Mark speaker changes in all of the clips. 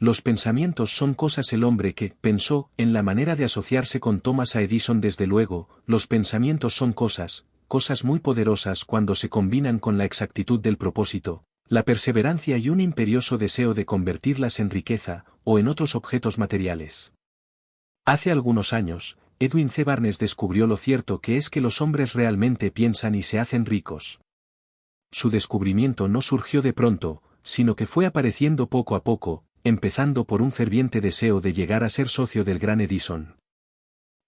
Speaker 1: Los pensamientos son cosas. El hombre que pensó en la manera de asociarse con Thomas Edison. Desde luego, los pensamientos son cosas muy poderosas cuando se combinan con la exactitud del propósito, la perseverancia y un imperioso deseo de convertirlas en riqueza, o en otros objetos materiales. Hace algunos años, Edwin C. Barnes descubrió lo cierto que es que los hombres realmente piensan y se hacen ricos. Su descubrimiento no surgió de pronto, sino que fue apareciendo poco a poco, empezando por un ferviente deseo de llegar a ser socio del gran Edison.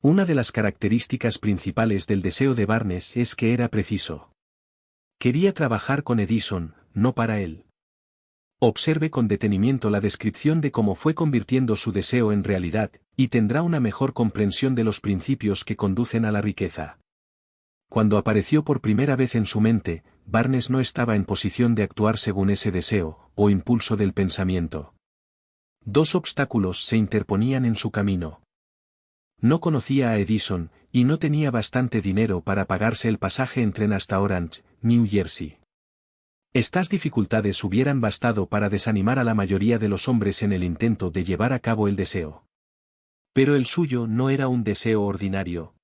Speaker 1: Una de las características principales del deseo de Barnes es que era preciso. Quería trabajar con Edison, no para él. Observe con detenimiento la descripción de cómo fue convirtiendo su deseo en realidad, y tendrá una mejor comprensión de los principios que conducen a la riqueza. Cuando apareció por primera vez en su mente, Barnes no estaba en posición de actuar según ese deseo, o impulso del pensamiento. Dos obstáculos se interponían en su camino. No conocía a Edison, y no tenía bastante dinero para pagarse el pasaje en tren hasta Orange, New Jersey. Estas dificultades hubieran bastado para desanimar a la mayoría de los hombres en el intento de llevar a cabo el deseo. Pero el suyo no era un deseo ordinario.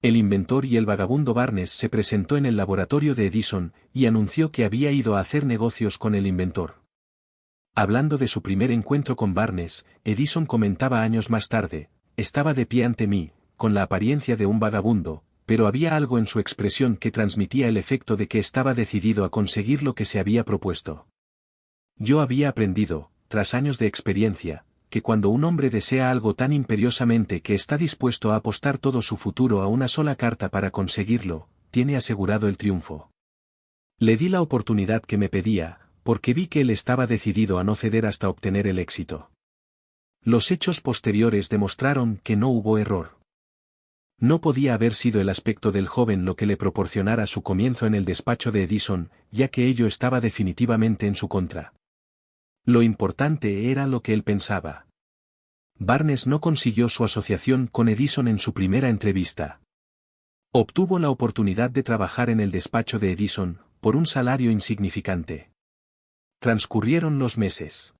Speaker 1: El inventor y el vagabundo Barnes se presentó en el laboratorio de Edison, y anunció que había ido a hacer negocios con el inventor. Hablando de su primer encuentro con Barnes, Edison comentaba años más tarde: estaba de pie ante mí, con la apariencia de un vagabundo, pero había algo en su expresión que transmitía el efecto de que estaba decidido a conseguir lo que se había propuesto. Yo había aprendido, tras años de experiencia, que cuando un hombre desea algo tan imperiosamente que está dispuesto a apostar todo su futuro a una sola carta para conseguirlo, tiene asegurado el triunfo. Le di la oportunidad que me pedía, porque vi que él estaba decidido a no ceder hasta obtener el éxito. Los hechos posteriores demostraron que no hubo error. No podía haber sido el aspecto del joven lo que le proporcionara su comienzo en el despacho de Edison, ya que ello estaba definitivamente en su contra. Lo importante era lo que él pensaba. Barnes no consiguió su asociación con Edison en su primera entrevista. Obtuvo la oportunidad de trabajar en el despacho de Edison, por un salario insignificante. Transcurrieron los meses.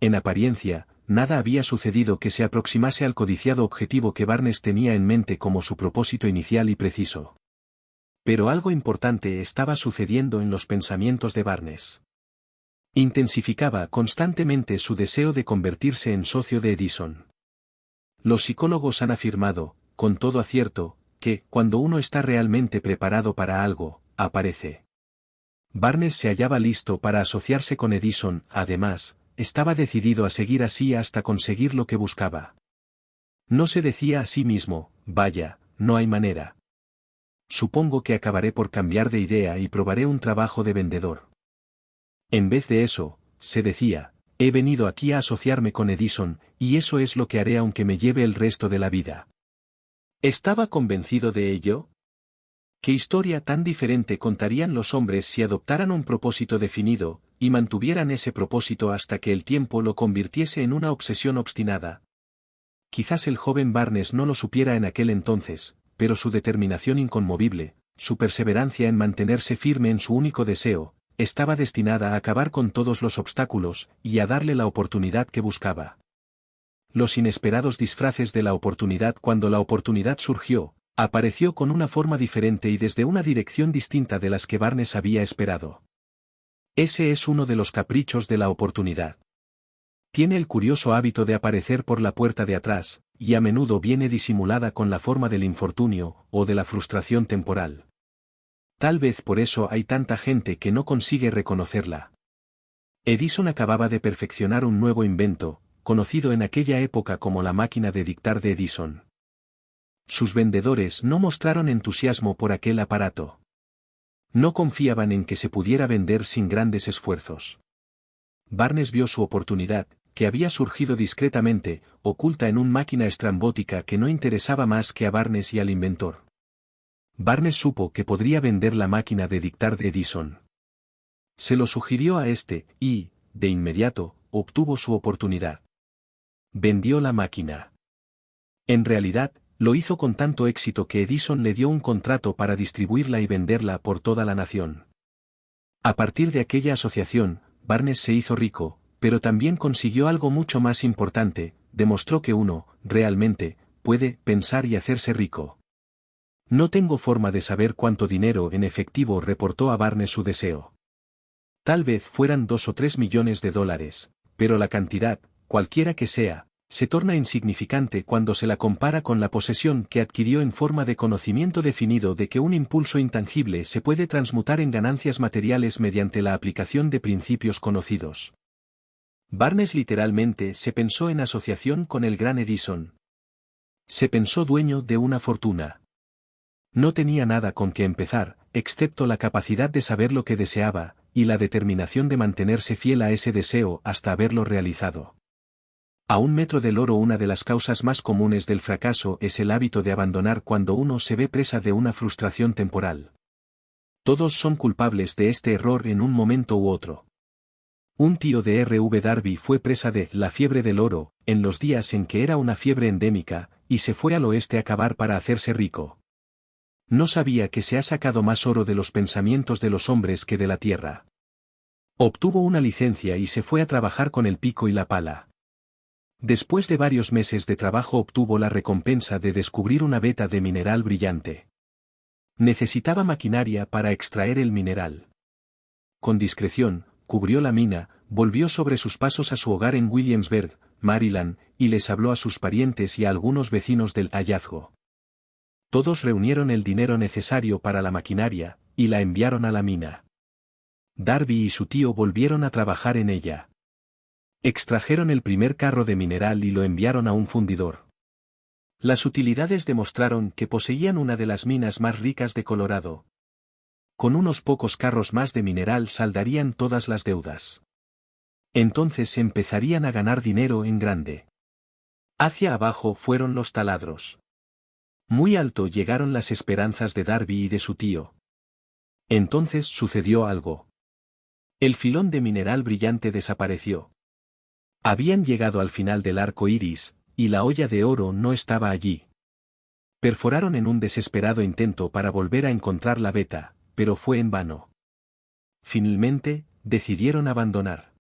Speaker 1: En apariencia, nada había sucedido que se aproximase al codiciado objetivo que Barnes tenía en mente como su propósito inicial y preciso. Pero algo importante estaba sucediendo en los pensamientos de Barnes. Intensificaba constantemente su deseo de convertirse en socio de Edison. Los psicólogos han afirmado, con todo acierto, que, cuando uno está realmente preparado para algo, aparece. Barnes se hallaba listo para asociarse con Edison. Además, estaba decidido a seguir así hasta conseguir lo que buscaba. No se decía a sí mismo: vaya, no hay manera. Supongo que acabaré por cambiar de idea y probaré un trabajo de vendedor. En vez de eso, se decía: he venido aquí a asociarme con Edison, y eso es lo que haré aunque me lleve el resto de la vida. ¿Estaba convencido de ello? ¿Qué historia tan diferente contarían los hombres si adoptaran un propósito definido, y mantuvieran ese propósito hasta que el tiempo lo convirtiese en una obsesión obstinada? Quizás el joven Barnes no lo supiera en aquel entonces, pero su determinación inconmovible, su perseverancia en mantenerse firme en su único deseo, estaba destinada a acabar con todos los obstáculos, y a darle la oportunidad que buscaba. Los inesperados disfraces de la oportunidad. Cuando la oportunidad surgió, apareció con una forma diferente y desde una dirección distinta de las que Barnes había esperado. Ese es uno de los caprichos de la oportunidad. Tiene el curioso hábito de aparecer por la puerta de atrás, y a menudo viene disimulada con la forma del infortunio, o de la frustración temporal. Tal vez por eso hay tanta gente que no consigue reconocerla. Edison acababa de perfeccionar un nuevo invento, conocido en aquella época como la máquina de dictar de Edison. Sus vendedores no mostraron entusiasmo por aquel aparato. No confiaban en que se pudiera vender sin grandes esfuerzos. Barnes vio su oportunidad, que había surgido discretamente, oculta en una máquina estrambótica que no interesaba más que a Barnes y al inventor. Barnes supo que podría vender la máquina de dictar de Edison. Se lo sugirió a este, y, de inmediato, obtuvo su oportunidad. Vendió la máquina. En realidad, lo hizo con tanto éxito que Edison le dio un contrato para distribuirla y venderla por toda la nación. A partir de aquella asociación, Barnes se hizo rico, pero también consiguió algo mucho más importante, demostró que uno, realmente, puede pensar y hacerse rico. No tengo forma de saber cuánto dinero en efectivo reportó a Barnes su deseo. Tal vez fueran 2 o 3 millones de dólares, pero la cantidad, cualquiera que sea, se torna insignificante cuando se la compara con la posesión que adquirió en forma de conocimiento definido de que un impulso intangible se puede transmutar en ganancias materiales mediante la aplicación de principios conocidos. Barnes literalmente se pensó en asociación con el gran Edison. Se pensó dueño de una fortuna. No tenía nada con que empezar, excepto la capacidad de saber lo que deseaba, y la determinación de mantenerse fiel a ese deseo hasta haberlo realizado. A un metro del oro, una de las causas más comunes del fracaso es el hábito de abandonar cuando uno se ve presa de una frustración temporal. Todos son culpables de este error en un momento u otro. Un tío de R.V. Darby fue presa de la fiebre del oro, en los días en que era una fiebre endémica, y se fue al oeste a cavar para hacerse rico. No sabía que se ha sacado más oro de los pensamientos de los hombres que de la tierra. Obtuvo una licencia y se fue a trabajar con el pico y la pala. Después de varios meses de trabajo obtuvo la recompensa de descubrir una veta de mineral brillante. Necesitaba maquinaria para extraer el mineral. Con discreción, cubrió la mina, volvió sobre sus pasos a su hogar en Williamsburg, Maryland, y les habló a sus parientes y a algunos vecinos del hallazgo. Todos reunieron el dinero necesario para la maquinaria, y la enviaron a la mina. Darby y su tío volvieron a trabajar en ella. Extrajeron el primer carro de mineral y lo enviaron a un fundidor. Las utilidades demostraron que poseían una de las minas más ricas de Colorado. Con unos pocos carros más de mineral saldarían todas las deudas. Entonces empezarían a ganar dinero en grande. Hacia abajo fueron los taladros. Muy alto llegaron las esperanzas de Darby y de su tío. Entonces sucedió algo. El filón de mineral brillante desapareció. Habían llegado al final del arco iris, y la olla de oro no estaba allí. Perforaron en un desesperado intento para volver a encontrar la veta, pero fue en vano. Finalmente, decidieron abandonar.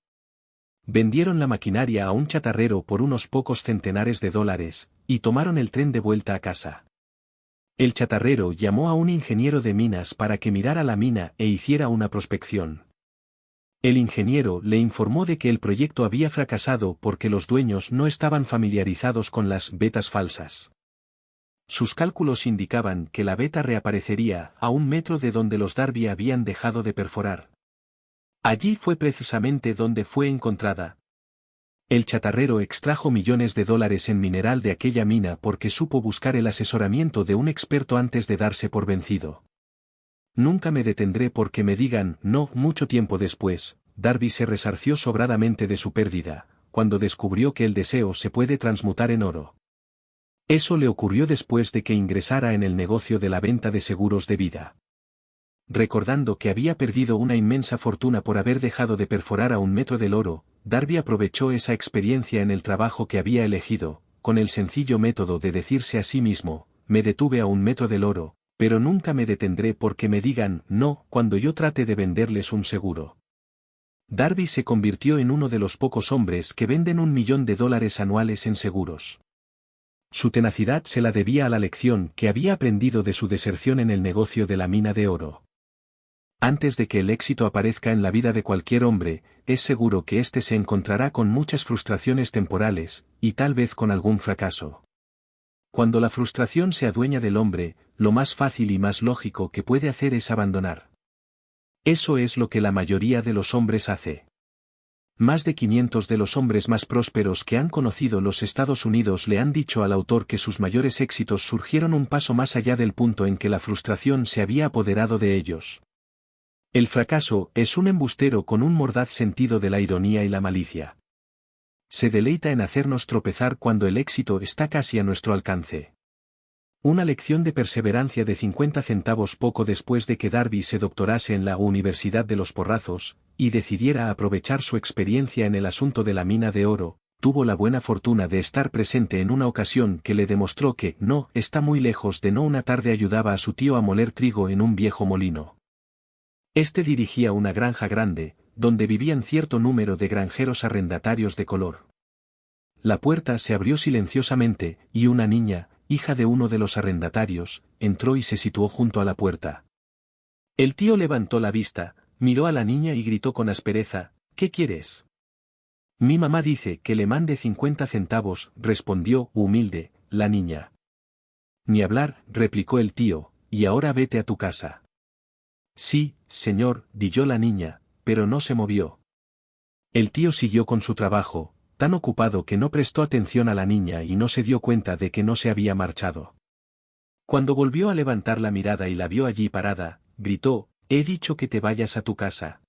Speaker 1: Vendieron la maquinaria a un chatarrero por unos pocos centenares de dólares, y tomaron el tren de vuelta a casa. El chatarrero llamó a un ingeniero de minas para que mirara la mina e hiciera una prospección. El ingeniero le informó de que el proyecto había fracasado porque los dueños no estaban familiarizados con las vetas falsas. Sus cálculos indicaban que la veta reaparecería a un metro de donde los Darby habían dejado de perforar. Allí fue precisamente donde fue encontrada. El chatarrero extrajo millones de dólares en mineral de aquella mina porque supo buscar el asesoramiento de un experto antes de darse por vencido. Nunca me detendré porque me digan no. Mucho tiempo después, Darby se resarció sobradamente de su pérdida, cuando descubrió que el deseo se puede transmutar en oro. Eso le ocurrió después de que ingresara en el negocio de la venta de seguros de vida. Recordando que había perdido una inmensa fortuna por haber dejado de perforar a un metro del oro, Darby aprovechó esa experiencia en el trabajo que había elegido, con el sencillo método de decirse a sí mismo, me detuve a un metro del oro, pero nunca me detendré porque me digan no cuando yo trate de venderles un seguro. Darby se convirtió en uno de los pocos hombres que venden $1 millón anuales en seguros. Su tenacidad se la debía a la lección que había aprendido de su deserción en el negocio de la mina de oro. Antes de que el éxito aparezca en la vida de cualquier hombre, es seguro que éste se encontrará con muchas frustraciones temporales, y tal vez con algún fracaso. Cuando la frustración se adueña del hombre, lo más fácil y más lógico que puede hacer es abandonar. Eso es lo que la mayoría de los hombres hace. Más de 500 de los hombres más prósperos que han conocido los Estados Unidos le han dicho al autor que sus mayores éxitos surgieron un paso más allá del punto en que la frustración se había apoderado de ellos. El fracaso es un embustero con un mordaz sentido de la ironía y la malicia. Se deleita en hacernos tropezar cuando el éxito está casi a nuestro alcance. Una lección de perseverancia de 50 centavos poco después de que Darby se doctorase en la Universidad de los Porrazos, y decidiera aprovechar su experiencia en el asunto de la mina de oro, tuvo la buena fortuna de estar presente en una ocasión que le demostró que no está muy lejos de no. Una tarde ayudaba a su tío a moler trigo en un viejo molino. Este dirigía una granja grande, donde vivían cierto número de granjeros arrendatarios de color. La puerta se abrió silenciosamente, y una niña, hija de uno de los arrendatarios, entró y se situó junto a la puerta. El tío levantó la vista, miró a la niña y gritó con aspereza: «¿Qué quieres?». «Mi mamá dice que le mande 50 centavos», respondió, humilde, la niña. «Ni hablar», replicó el tío, «y ahora vete a tu casa». «Sí, señor», dijo la niña, pero no se movió. El tío siguió con su trabajo, tan ocupado que no prestó atención a la niña y no se dio cuenta de que no se había marchado. Cuando volvió a levantar la mirada y la vio allí parada, gritó: «He dicho que te vayas a tu casa.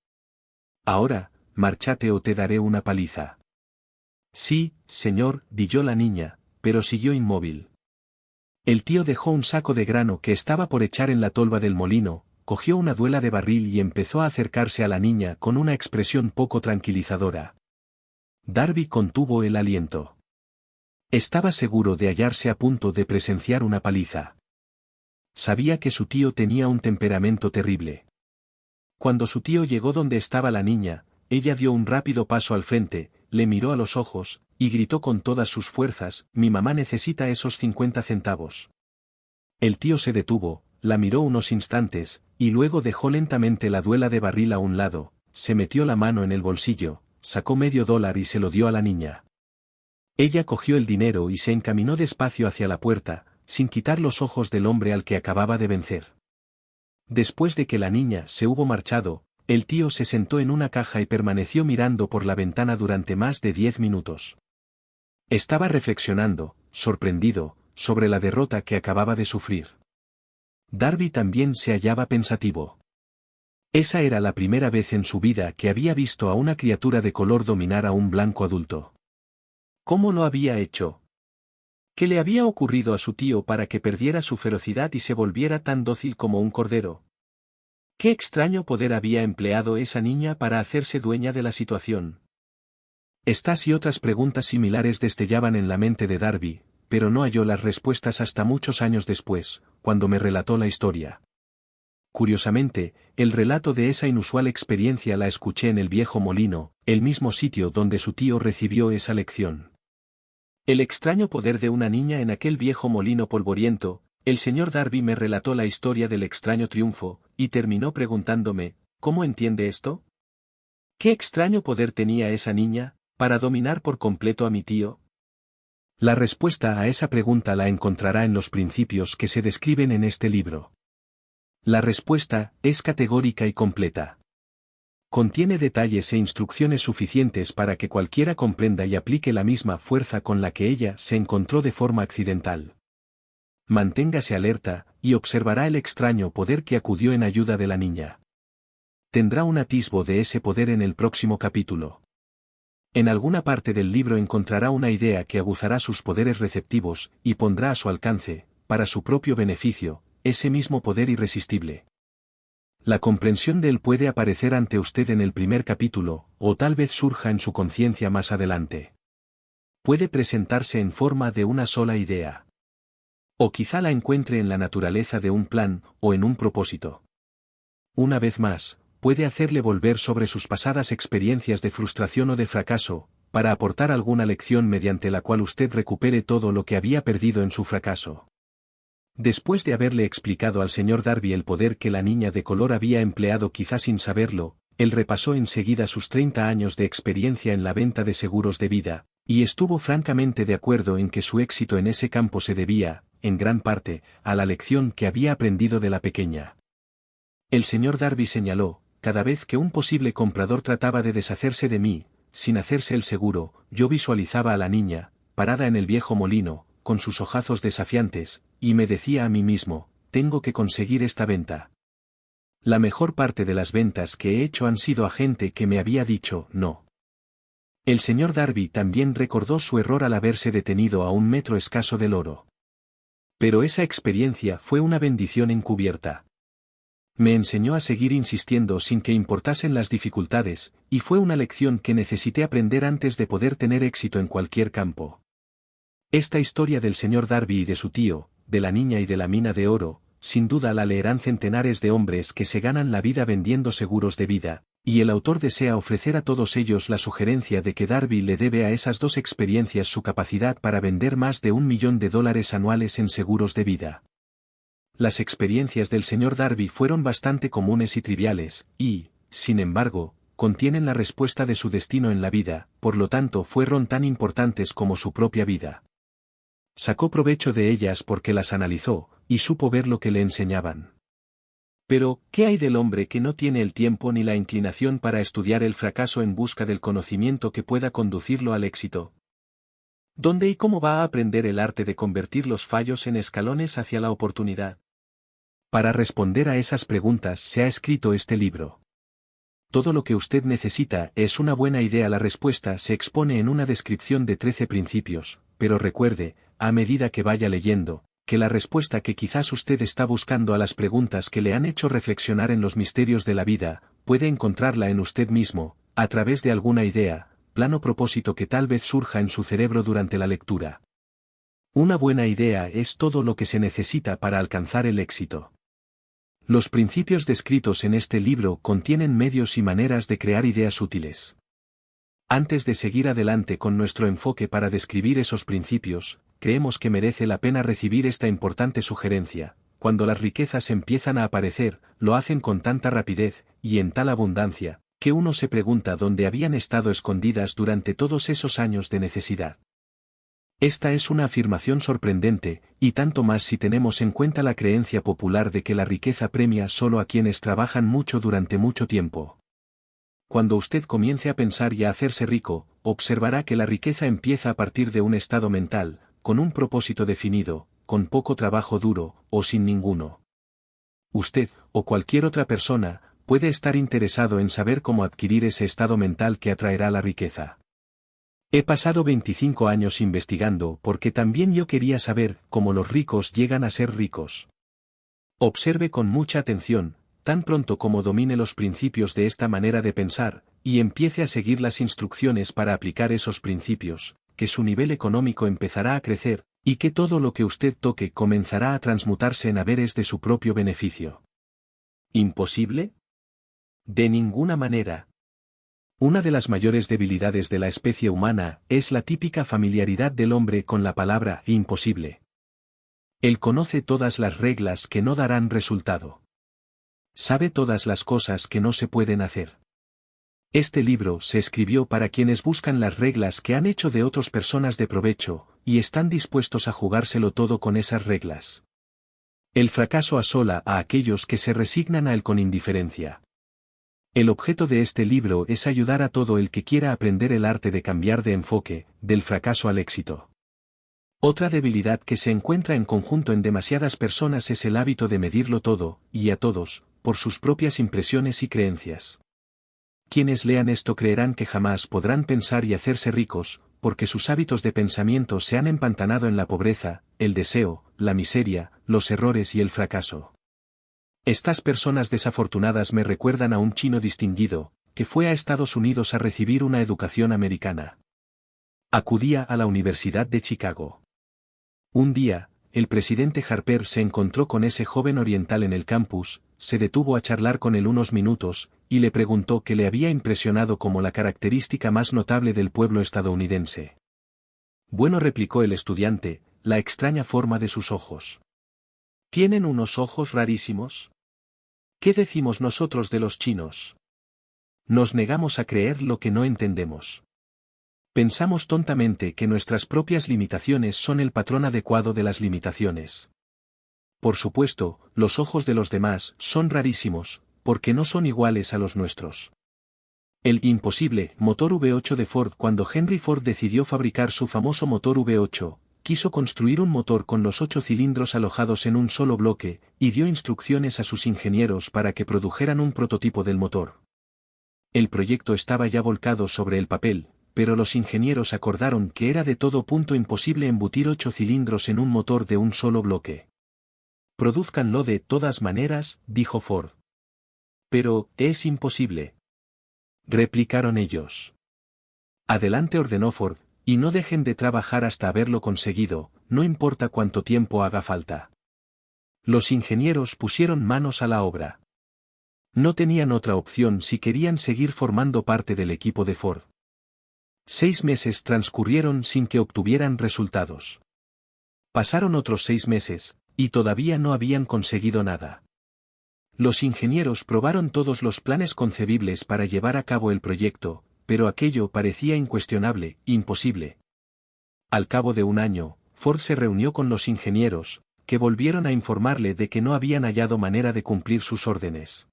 Speaker 1: Ahora, márchate o te daré una paliza». «Sí, señor», dijo la niña, pero siguió inmóvil. El tío dejó un saco de grano que estaba por echar en la tolva del molino, cogió una duela de barril y empezó a acercarse a la niña con una expresión poco tranquilizadora. Darby contuvo el aliento. Estaba seguro de hallarse a punto de presenciar una paliza. Sabía que su tío tenía un temperamento terrible. Cuando su tío llegó donde estaba la niña, ella dio un rápido paso al frente, le miró a los ojos, y gritó con todas sus fuerzas: «Mi mamá necesita esos 50 centavos». El tío se detuvo, la miró unos instantes, y luego dejó lentamente la duela de barril a un lado, se metió la mano en el bolsillo, sacó $10 y se lo dio a la niña. Ella cogió el dinero y se encaminó despacio hacia la puerta, sin quitar los ojos del hombre al que acababa de vencer. Después de que la niña se hubo marchado, el tío se sentó en una caja y permaneció mirando por la ventana durante más de 10 minutos. Estaba reflexionando, sorprendido, sobre la derrota que acababa de sufrir. Darby también se hallaba pensativo. Esa era la primera vez en su vida que había visto a una criatura de color dominar a un blanco adulto. ¿Cómo lo había hecho? ¿Qué le había ocurrido a su tío para que perdiera su ferocidad y se volviera tan dócil como un cordero? ¿Qué extraño poder había empleado esa niña para hacerse dueña de la situación? Estas y otras preguntas similares destellaban en la mente de Darby, pero no halló las respuestas hasta muchos años después, cuando me relató la historia. Curiosamente, el relato de esa inusual experiencia la escuché en el viejo molino, el mismo sitio donde su tío recibió esa lección. El extraño poder de una niña en aquel viejo molino polvoriento. El señor Darby me relató la historia del extraño triunfo, y terminó preguntándome: ¿cómo entiende esto? ¿Qué extraño poder tenía esa niña, para dominar por completo a mi tío? La respuesta a esa pregunta la encontrará en los principios que se describen en este libro. La respuesta es categórica y completa. Contiene detalles e instrucciones suficientes para que cualquiera comprenda y aplique la misma fuerza con la que ella se encontró de forma accidental. Manténgase alerta, y observará el extraño poder que acudió en ayuda de la niña. Tendrá un atisbo de ese poder en el próximo capítulo. En alguna parte del libro encontrará una idea que aguzará sus poderes receptivos, y pondrá a su alcance, para su propio beneficio, ese mismo poder irresistible. La comprensión de él puede aparecer ante usted en el primer capítulo, o tal vez surja en su conciencia más adelante. Puede presentarse en forma de una sola idea. O quizá la encuentre en la naturaleza de un plan, o en un propósito. Una vez más, puede hacerle volver sobre sus pasadas experiencias de frustración o de fracaso, para aportar alguna lección mediante la cual usted recupere todo lo que había perdido en su fracaso. Después de haberle explicado al señor Darby el poder que la niña de color había empleado quizá sin saberlo, él repasó enseguida sus 30 años de experiencia en la venta de seguros de vida, y estuvo francamente de acuerdo en que su éxito en ese campo se debía, en gran parte, a la lección que había aprendido de la pequeña. El señor Darby señaló: cada vez que un posible comprador trataba de deshacerse de mí, sin hacerse el seguro, yo visualizaba a la niña, parada en el viejo molino, con sus ojazos desafiantes, y me decía a mí mismo: tengo que conseguir esta venta. La mejor parte de las ventas que he hecho han sido a gente que me había dicho no. El señor Darby también recordó su error al haberse detenido a 1 metro escaso del oro. Pero esa experiencia fue una bendición encubierta. Me enseñó a seguir insistiendo sin que importasen las dificultades, y fue una lección que necesité aprender antes de poder tener éxito en cualquier campo. Esta historia del señor Darby y de su tío, de la niña y de la mina de oro, sin duda la leerán centenares de hombres que se ganan la vida vendiendo seguros de vida, Y el autor desea ofrecer a todos ellos la sugerencia de que Darby le debe a esas dos experiencias su capacidad para vender más de $1 millón anuales en seguros de vida. Las experiencias del señor Darby fueron bastante comunes y triviales, y, sin embargo, contienen la respuesta de su destino en la vida, por lo tanto fueron tan importantes como su propia vida. Sacó provecho de ellas porque las analizó, y supo ver lo que le enseñaban. Pero, ¿qué hay del hombre que no tiene el tiempo ni la inclinación para estudiar el fracaso en busca del conocimiento que pueda conducirlo al éxito? ¿Dónde y cómo va a aprender el arte de convertir los fallos en escalones hacia la oportunidad? Para responder a esas preguntas se ha escrito este libro. Todo lo que usted necesita es una buena idea. La respuesta se expone en una descripción de 13 principios, pero recuerde, a medida que vaya leyendo, que la respuesta que quizás usted está buscando a las preguntas que le han hecho reflexionar en los misterios de la vida, puede encontrarla en usted mismo, a través de alguna idea, plan o propósito que tal vez surja en su cerebro durante la lectura. Una buena idea es todo lo que se necesita para alcanzar el éxito. Los principios descritos en este libro contienen medios y maneras de crear ideas útiles. Antes de seguir adelante con nuestro enfoque para describir esos principios, creemos que merece la pena recibir esta importante sugerencia: cuando las riquezas empiezan a aparecer, lo hacen con tanta rapidez, y en tal abundancia, que uno se pregunta dónde habían estado escondidas durante todos esos años de necesidad. Esta es una afirmación sorprendente, y tanto más si tenemos en cuenta la creencia popular de que la riqueza premia solo a quienes trabajan mucho durante mucho tiempo. Cuando usted comience a pensar y a hacerse rico, observará que la riqueza empieza a partir de un estado mental, con un propósito definido, con poco trabajo duro, o sin ninguno. Usted, o cualquier otra persona, puede estar interesado en saber cómo adquirir ese estado mental que atraerá la riqueza. He pasado 25 años investigando porque también yo quería saber cómo los ricos llegan a ser ricos. Observe con mucha atención, tan pronto como domine los principios de esta manera de pensar, y empiece a seguir las instrucciones para aplicar esos principios, que su nivel económico empezará a crecer, y que todo lo que usted toque comenzará a transmutarse en haberes de su propio beneficio. ¿Imposible? De ninguna manera. Una de las mayores debilidades de la especie humana es la típica familiaridad del hombre con la palabra imposible. Él conoce todas las reglas que no darán resultado. Sabe todas las cosas que no se pueden hacer. Este libro se escribió para quienes buscan las reglas que han hecho de otras personas de provecho, y están dispuestos a jugárselo todo con esas reglas. El fracaso asola a aquellos que se resignan a él con indiferencia. El objeto de este libro es ayudar a todo el que quiera aprender el arte de cambiar de enfoque, del fracaso al éxito. Otra debilidad que se encuentra en conjunto en demasiadas personas es el hábito de medirlo todo, y a todos, por sus propias impresiones y creencias. Quienes lean esto creerán que jamás podrán pensar y hacerse ricos, porque sus hábitos de pensamiento se han empantanado en la pobreza, el deseo, la miseria, los errores y el fracaso. Estas personas desafortunadas me recuerdan a un chino distinguido, que fue a Estados Unidos a recibir una educación americana. Acudía a la Universidad de Chicago. Un día, el presidente Harper se encontró con ese joven oriental en el campus, se detuvo a charlar con él unos minutos, y le preguntó qué le había impresionado como la característica más notable del pueblo estadounidense. Bueno, replicó el estudiante, la extraña forma de sus ojos. ¿Tienen unos ojos rarísimos? ¿Qué decimos nosotros de los chinos? Nos negamos a creer lo que no entendemos. Pensamos tontamente que nuestras propias limitaciones son el patrón adecuado de las limitaciones. Por supuesto, los ojos de los demás son rarísimos, porque no son iguales a los nuestros. El imposible motor V8 de Ford. Cuando Henry Ford decidió fabricar su famoso motor V8, quiso construir un motor con los 8 cilindros alojados en un solo bloque, y dio instrucciones a sus ingenieros para que produjeran un prototipo del motor. El proyecto estaba ya volcado sobre el papel, pero los ingenieros acordaron que era de todo punto imposible embutir 8 cilindros en un motor de un solo bloque. Produzcanlo de todas maneras, dijo Ford. Pero, es imposible. Replicaron ellos. Adelante, ordenó Ford, y no dejen de trabajar hasta haberlo conseguido, no importa cuánto tiempo haga falta. Los ingenieros pusieron manos a la obra. No tenían otra opción si querían seguir formando parte del equipo de Ford. 6 meses transcurrieron sin que obtuvieran resultados. Pasaron otros 6 meses, y todavía no habían conseguido nada. Los ingenieros probaron todos los planes concebibles para llevar a cabo el proyecto, pero aquello parecía incuestionable, imposible. Al cabo de un año, Ford se reunió con los ingenieros, que volvieron a informarle de que no habían hallado manera de cumplir sus órdenes.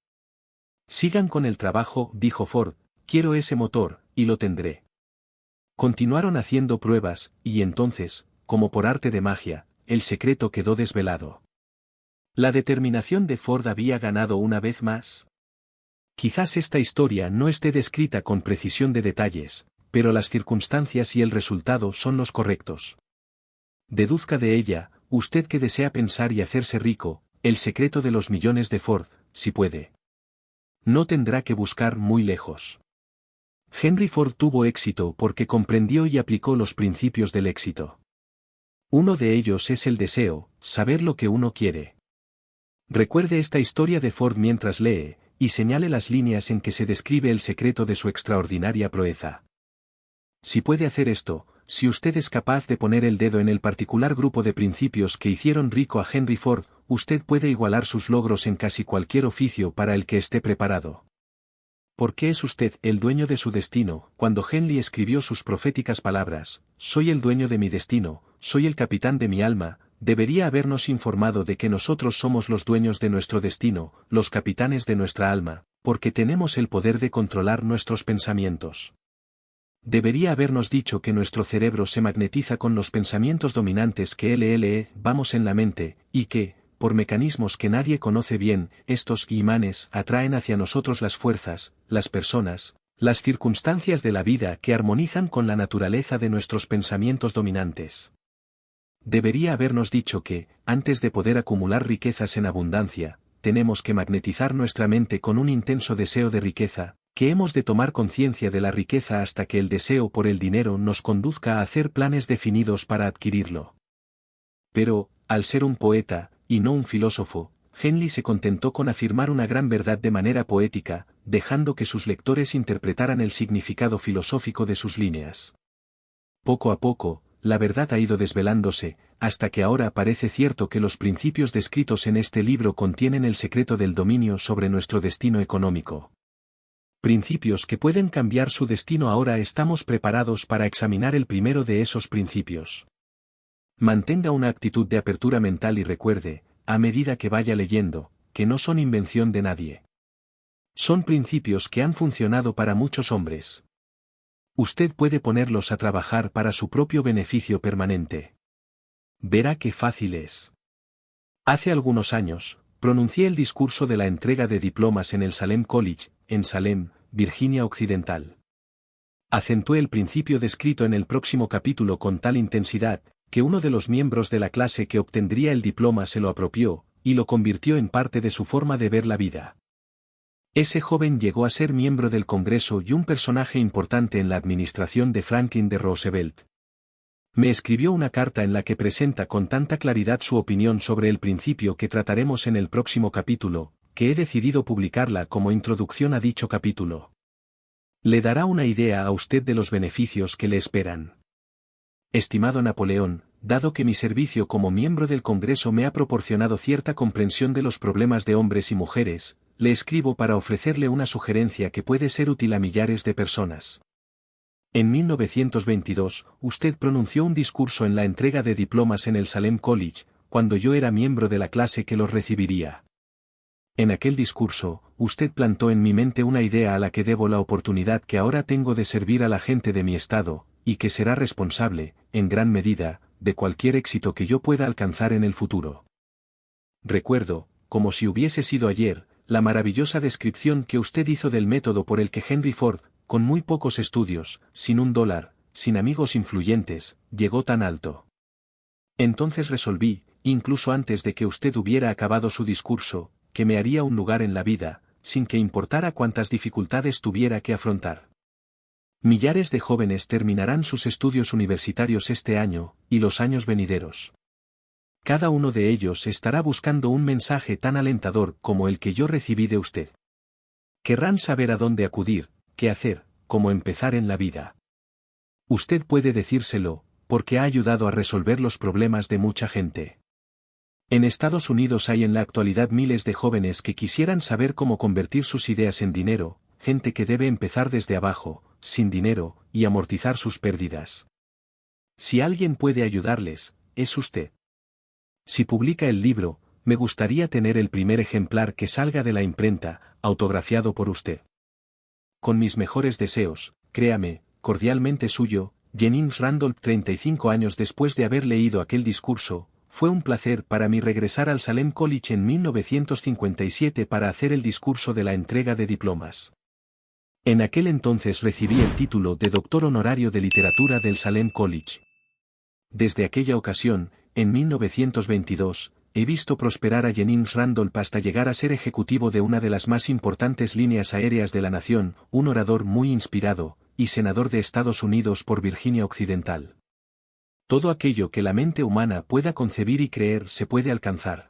Speaker 1: Sigan con el trabajo, dijo Ford, quiero ese motor, y lo tendré. Continuaron haciendo pruebas, y entonces, como por arte de magia, el secreto quedó desvelado. La determinación de Ford había ganado una vez más. Quizás esta historia no esté descrita con precisión de detalles, pero las circunstancias y el resultado son los correctos. Deduzca de ella, usted que desea pensar y hacerse rico, el secreto de los millones de Ford, si puede. No tendrá que buscar muy lejos. Henry Ford tuvo éxito porque comprendió y aplicó los principios del éxito. Uno de ellos es el deseo, saber lo que uno quiere. Recuerde esta historia de Ford mientras lee, y señale las líneas en que se describe el secreto de su extraordinaria proeza. Si puede hacer esto, si usted es capaz de poner el dedo en el particular grupo de principios que hicieron rico a Henry Ford, usted puede igualar sus logros en casi cualquier oficio para el que esté preparado. ¿Por qué es usted el dueño de su destino? Cuando Henley escribió sus proféticas palabras, soy el dueño de mi destino, soy el capitán de mi alma, debería habernos informado de que nosotros somos los dueños de nuestro destino, los capitanes de nuestra alma, porque tenemos el poder de controlar nuestros pensamientos. Debería habernos dicho que nuestro cerebro se magnetiza con los pensamientos dominantes que vamos en la mente, y que, por mecanismos que nadie conoce bien, estos imanes atraen hacia nosotros las fuerzas, las personas, las circunstancias de la vida que armonizan con la naturaleza de nuestros pensamientos dominantes. Debería habernos dicho que, antes de poder acumular riquezas en abundancia, tenemos que magnetizar nuestra mente con un intenso deseo de riqueza, que hemos de tomar conciencia de la riqueza hasta que el deseo por el dinero nos conduzca a hacer planes definidos para adquirirlo. Pero, al ser un poeta, y no un filósofo, Henley se contentó con afirmar una gran verdad de manera poética, dejando que sus lectores interpretaran el significado filosófico de sus líneas. Poco a poco, la verdad ha ido desvelándose, hasta que ahora parece cierto que los principios descritos en este libro contienen el secreto del dominio sobre nuestro destino económico. Principios que pueden cambiar su destino. Ahora estamos preparados para examinar el primero de esos principios. Mantenga una actitud de apertura mental y recuerde, a medida que vaya leyendo, que no son invención de nadie. Son principios que han funcionado para muchos hombres. Usted puede ponerlos a trabajar para su propio beneficio permanente. Verá qué fácil es. Hace algunos años, pronuncié el discurso de la entrega de diplomas en el Salem College, en Salem, Virginia Occidental. Acentué el principio descrito en el próximo capítulo con tal intensidad, que uno de los miembros de la clase que obtendría el diploma se lo apropió, y lo convirtió en parte de su forma de ver la vida. Ese joven llegó a ser miembro del Congreso y un personaje importante en la administración de Franklin D. Roosevelt. Me escribió una carta en la que presenta con tanta claridad su opinión sobre el principio que trataremos en el próximo capítulo, que he decidido publicarla como introducción a dicho capítulo. Le dará una idea a usted de los beneficios que le esperan. Estimado Napoleón, dado que mi servicio como miembro del Congreso me ha proporcionado cierta comprensión de los problemas de hombres y mujeres, le escribo para ofrecerle una sugerencia que puede ser útil a millares de personas. En 1922, usted pronunció un discurso en la entrega de diplomas en el Salem College, cuando yo era miembro de la clase que los recibiría. En aquel discurso, usted plantó en mi mente una idea a la que debo la oportunidad que ahora tengo de servir a la gente de mi estado, y que será responsable, en gran medida, de cualquier éxito que yo pueda alcanzar en el futuro. Recuerdo, como si hubiese sido ayer, la maravillosa descripción que usted hizo del método por el que Henry Ford, con muy pocos estudios, sin $1, sin amigos influyentes, llegó tan alto. Entonces resolví, incluso antes de que usted hubiera acabado su discurso, que me haría un lugar en la vida, sin que importara cuántas dificultades tuviera que afrontar. Millares de jóvenes terminarán sus estudios universitarios este año, y los años venideros. Cada uno de ellos estará buscando un mensaje tan alentador como el que yo recibí de usted. Querrán saber a dónde acudir, qué hacer, cómo empezar en la vida. Usted puede decírselo, porque ha ayudado a resolver los problemas de mucha gente. En Estados Unidos hay en la actualidad miles de jóvenes que quisieran saber cómo convertir sus ideas en dinero, gente que debe empezar desde abajo, sin dinero, y amortizar sus pérdidas. Si alguien puede ayudarles, es usted. Si publica el libro, me gustaría tener el primer ejemplar que salga de la imprenta, autografiado por usted. Con mis mejores deseos, créame, cordialmente suyo, Jennings Randolph. 35 años después de haber leído aquel discurso, fue un placer para mí regresar al Salem College en 1957 para hacer el discurso de la entrega de diplomas. En aquel entonces recibí el título de doctor honorario de literatura del Salem College. Desde aquella ocasión, en 1922, he visto prosperar a Jennings Randolph hasta llegar a ser ejecutivo de una de las más importantes líneas aéreas de la nación, un orador muy inspirado, y senador de Estados Unidos por Virginia Occidental. Todo aquello que la mente humana pueda concebir y creer se puede alcanzar.